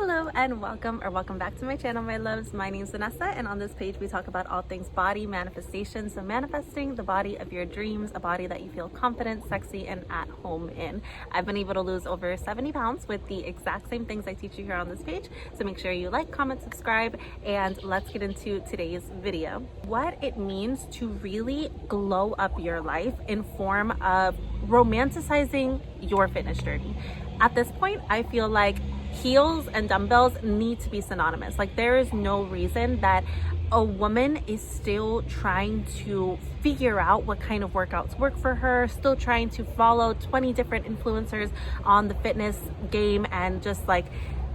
Hello and welcome back to my channel, my loves. My name is Vanessa, and on this page we talk about all things body manifestation. So manifesting the body of your dreams, a body that you feel confident, sexy, and at home in. I've been able to lose over 70 pounds with the exact same things I teach you here on this page. So make sure you like, comment, subscribe, and let's get into today's video. What it means to really glow up your life in form of romanticizing your fitness journey. At this point, I feel like heels and dumbbells need to be synonymous. Like, there is no reason that a woman is still trying to figure out what kind of workouts work for her, still trying to follow 20 different influencers on the fitness game and just like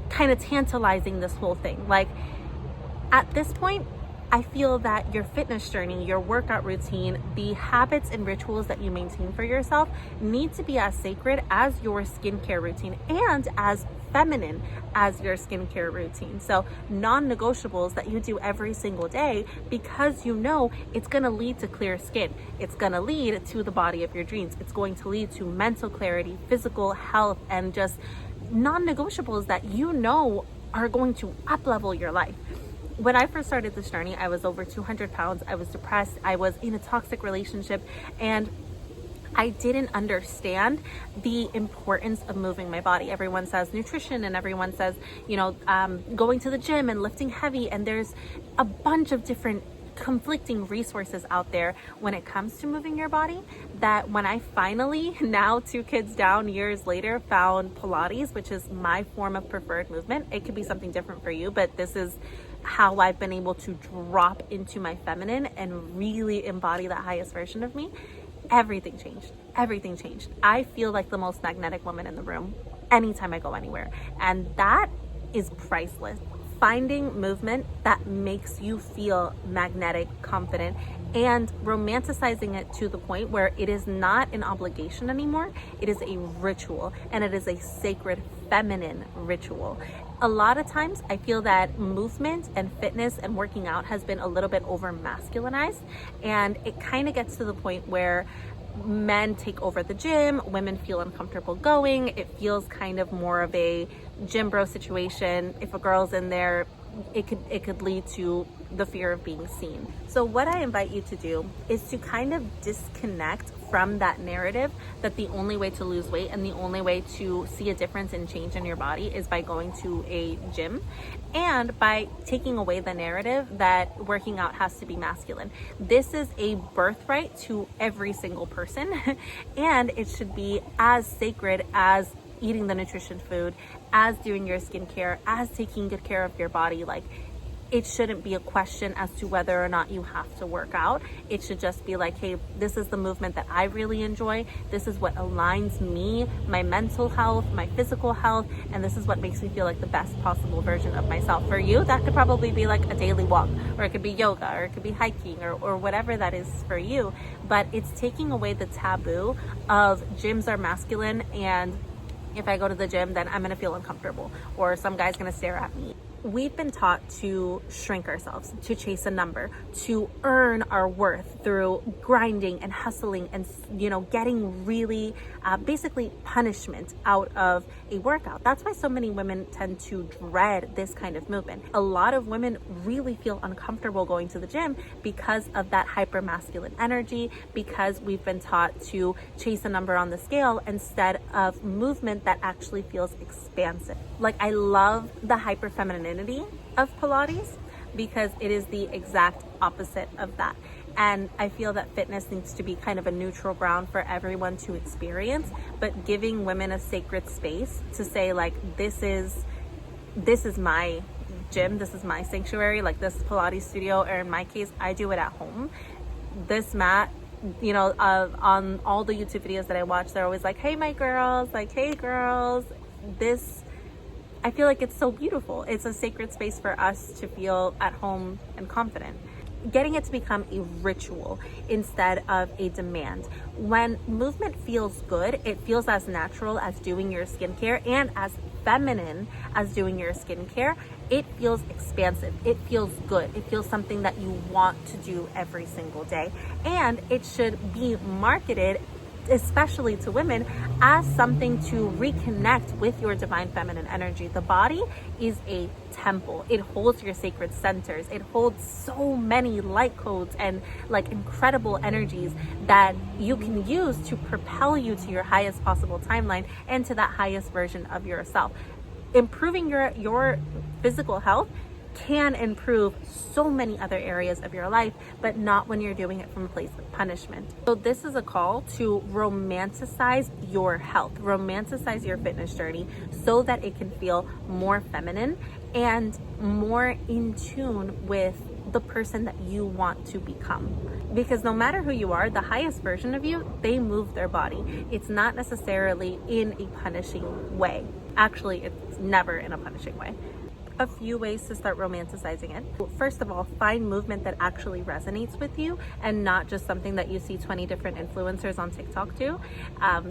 kind of tantalizing this whole thing. Like, at this point, I feel that your fitness journey, your workout routine, the habits and rituals that you maintain for yourself need to be as sacred as your skincare routine and as feminine as your skincare routine. So non-negotiables that you do every single day, because you know it's going to lead to clear skin. It's going to lead to the body of your dreams. It's going to lead to mental clarity, physical health, and just non-negotiables that you know are going to up-level your life. When I first started this journey, I was over 200 pounds. I was depressed. I was in a toxic relationship, and I didn't understand the importance of moving my body. Everyone says nutrition, and everyone says, going to the gym and lifting heavy. And there's a bunch of different conflicting resources out there when it comes to moving your body, that when I finally, now 2 kids down, years later, found Pilates, which is my form of preferred movement. It could be something different for you, but this is how I've been able to drop into my feminine and really embody that highest version of me. Everything changed. I feel like the most magnetic woman in the room anytime I go anywhere, and that is priceless. Finding movement that makes you feel magnetic, confident, and romanticizing it to the point where it is not an obligation anymore. It is a ritual, and it is a sacred feminine ritual. A lot of times I feel that movement and fitness and working out has been a little bit over masculinized, and it kind of gets to the point where men take over the gym, women feel uncomfortable going. It feels kind of more of a gym bro situation. If a girl's in there, it could lead to the fear of being seen. So what I invite you to do is to kind of disconnect from that narrative that the only way to lose weight and the only way to see a difference and change in your body is by going to a gym, and by taking away the narrative that working out has to be masculine. This is a birthright to every single person and it should be as sacred as eating the nutrition food, as doing your skincare, as taking good care of your body. Like, it shouldn't be a question as to whether or not you have to work out. It should just be like, hey, this is the movement that I really enjoy. This is what aligns me, my mental health, my physical health, and this is what makes me feel like the best possible version of myself. For you, that could probably be like a daily walk, or it could be yoga, or it could be hiking, or whatever that is for you. But it's taking away the taboo of gyms are masculine, and if I go to the gym, then I'm gonna feel uncomfortable, or some guy's gonna stare at me. We've been taught to shrink ourselves, to chase a number, to earn our worth through grinding and hustling and, getting really basically punishment out of a workout. That's why so many women tend to dread this kind of movement. A lot of women really feel uncomfortable going to the gym because of that hyper masculine energy, because we've been taught to chase a number on the scale instead of movement that actually feels expansive. Like, I love the hyper femininity of Pilates because it is the exact opposite of that. And I feel that fitness needs to be kind of a neutral ground for everyone to experience, but giving women a sacred space to say, like, this is my gym, this is my sanctuary, like this Pilates studio, or in my case, I do it at home. This mat, on all the YouTube videos that I watch, they're always like, hey, my girls, like, hey, girls. This, I feel like it's so beautiful. It's a sacred space for us to feel at home and confident. Getting it to become a ritual instead of a demand. When movement feels good, it feels as natural as doing your skincare and as feminine as doing your skincare. It feels expansive. It feels good. It feels something that you want to do every single day. And it should be marketed especially to women, as something to reconnect with your divine feminine energy. The body is a temple. It holds your sacred centers. It holds so many light codes and like incredible energies that you can use to propel you to your highest possible timeline and to that highest version of yourself. Improving your physical health can improve so many other areas of your life, but not when you're doing it from a place of punishment. So this is a call to romanticize your health, romanticize your fitness journey so that it can feel more feminine and more in tune with the person that you want to become. Because no matter who you are, the highest version of you, they move their body. It's not necessarily in a punishing way. Actually, it's never in a punishing way. A few ways to start romanticizing it. First of all, find movement that actually resonates with you and not just something that you see 20 different influencers on TikTok do.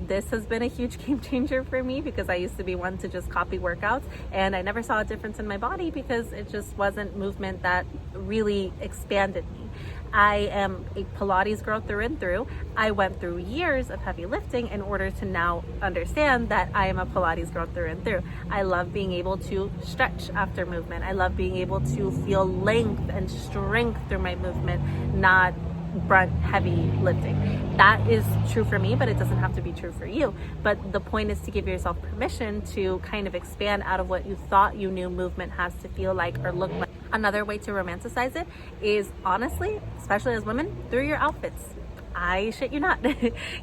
This has been a huge game changer for me because I used to be one to just copy workouts and I never saw a difference in my body because it just wasn't movement that really expanded me. I am a Pilates girl through and through. I went through years of heavy lifting in order to now understand that I am a Pilates girl through and through. I love being able to stretch after movement. I love being able to feel length and strength through my movement, not brunt heavy lifting. That is true for me, but it doesn't have to be true for you. But the point is to give yourself permission to kind of expand out of what you thought you knew movement has to feel like or look like. Another way to romanticize it is honestly, especially as women, through your outfits. I shit you not.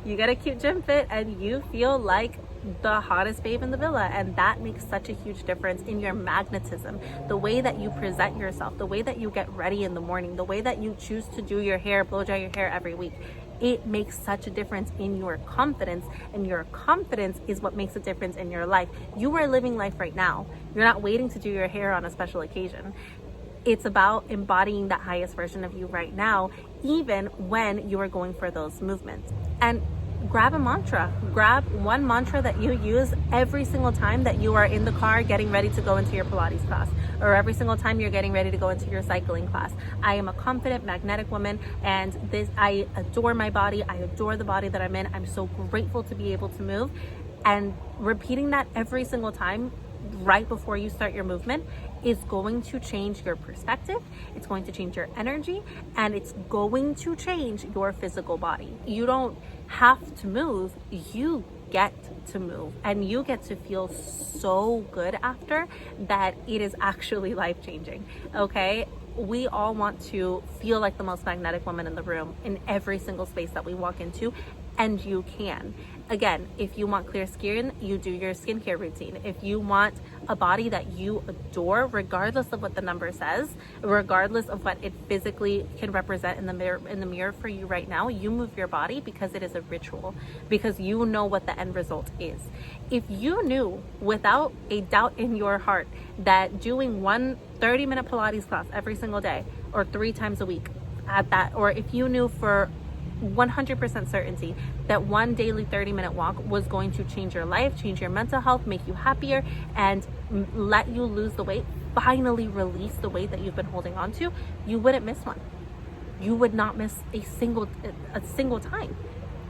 You get a cute gym fit and you feel like the hottest babe in the villa, and that makes such a huge difference in your magnetism. The way that you present yourself, the way that you get ready in the morning, the way that you choose to do your hair, blow dry your hair every week, it makes such a difference in your confidence, and your confidence is what makes a difference in your life. You are living life right now. You're not waiting to do your hair on a special occasion. It's about embodying that highest version of you right now, even when you are going for those movements. And grab a mantra. Grab one mantra that you use every single time that you are in the car getting ready to go into your Pilates class, or every single time you're getting ready to go into your cycling class. I am a confident, magnetic woman, and I adore my body. I adore the body that I'm in. I'm so grateful to be able to move. And repeating that every single time right before you start your movement is going to change your perspective, it's going to change your energy, and it's going to change your physical body. You don't have to move, you get to move, and you get to feel so good after that it is actually life-changing. Okay, we all want to feel like the most magnetic woman in the room in every single space that we walk into, and you can. Again, if you want clear skin, you do your skincare routine. If you want a body that you adore, regardless of what the number says, regardless of what it physically can represent in the mirror for you right now, you move your body because it is a ritual, because you know what the end result is. If you knew without a doubt in your heart that doing one 30-minute Pilates class every single day or 3 times a week at that, or if you knew for 100% certainty that one daily 30-minute walk was going to change your life, change your mental health, make you happier, and let you lose the weight, finally release the weight that you've been holding on to, you wouldn't miss one. You would not miss a single time,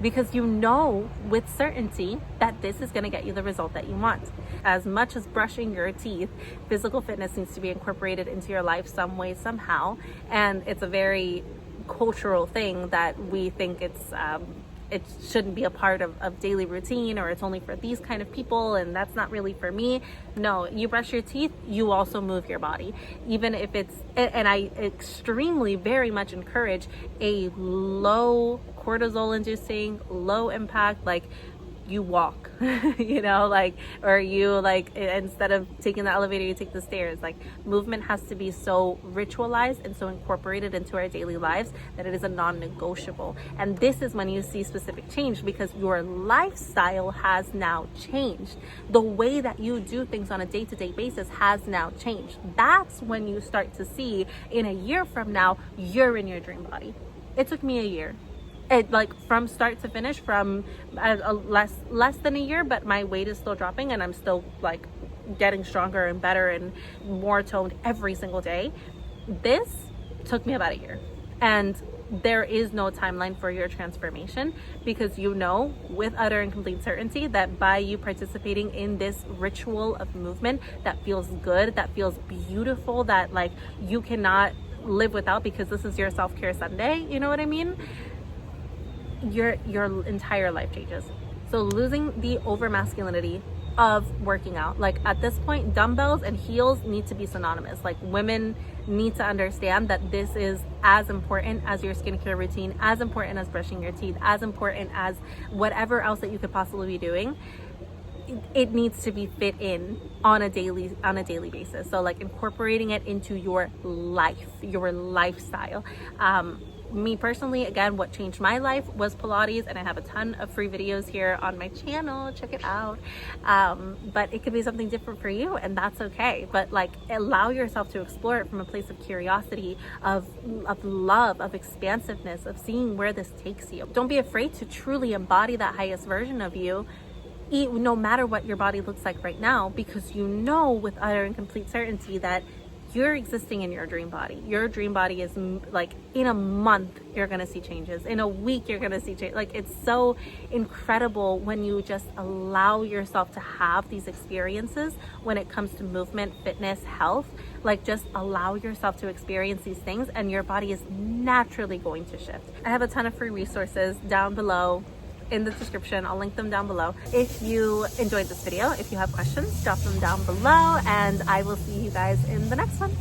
because you know with certainty that this is going to get you the result that you want. As much as brushing your teeth, physical fitness needs to be incorporated into your life some way, somehow, and it's a very cultural thing that we think it shouldn't be a part of daily routine, or it's only for these kind of people, and that's not really for me. No, you brush your teeth, you also move your body, even if it's, and I extremely very much encourage a low cortisol inducing, low impact, like you walk, you know, like, or you like, instead of taking the elevator, you take the stairs. Like, movement has to be so ritualized and so incorporated into our daily lives that it is a non-negotiable. And this is when you see specific change, because your lifestyle has now changed. The way that you do things on a day-to-day basis has now changed. That's when you start to see in a year from now, you're in your dream body. It took me a year. It, like, from start to finish, from less than a year, but my weight is still dropping and I'm still like getting stronger and better and more toned every single day. This took me about a year, and there is no timeline for your transformation, because you know with utter and complete certainty that by you participating in this ritual of movement that feels good, that feels beautiful, that like you cannot live without, because this is your self-care Sunday, you know what I mean? Your entire life changes. So losing the over masculinity of working out. Like at this point, dumbbells and heels need to be synonymous. Like women need to understand that this is as important as your skincare routine, as important as brushing your teeth, as important as whatever else that you could possibly be doing. It needs to be fit in on a daily basis. So like incorporating it into your life, your lifestyle. Me personally, again, what changed my life was Pilates, and I have a ton of free videos here on my channel. Check it out. But it could be something different for you, and that's okay. But like, allow yourself to explore it from a place of curiosity, of love, of expansiveness, of seeing where this takes you. Don't be afraid to truly embody that highest version of you, no matter what your body looks like right now, because you know with utter and complete certainty that you're existing in your dream body. Your dream body is like, in a month you're gonna see changes, in a week you're gonna see change. Like, it's so incredible when you just allow yourself to have these experiences when it comes to movement, fitness, health. Like, just allow yourself to experience these things and your body is naturally going to shift. I have a ton of free resources down below in the description. I'll link them down below. If you enjoyed this video, if you have questions, drop them down below, and I will see you guys in the next one.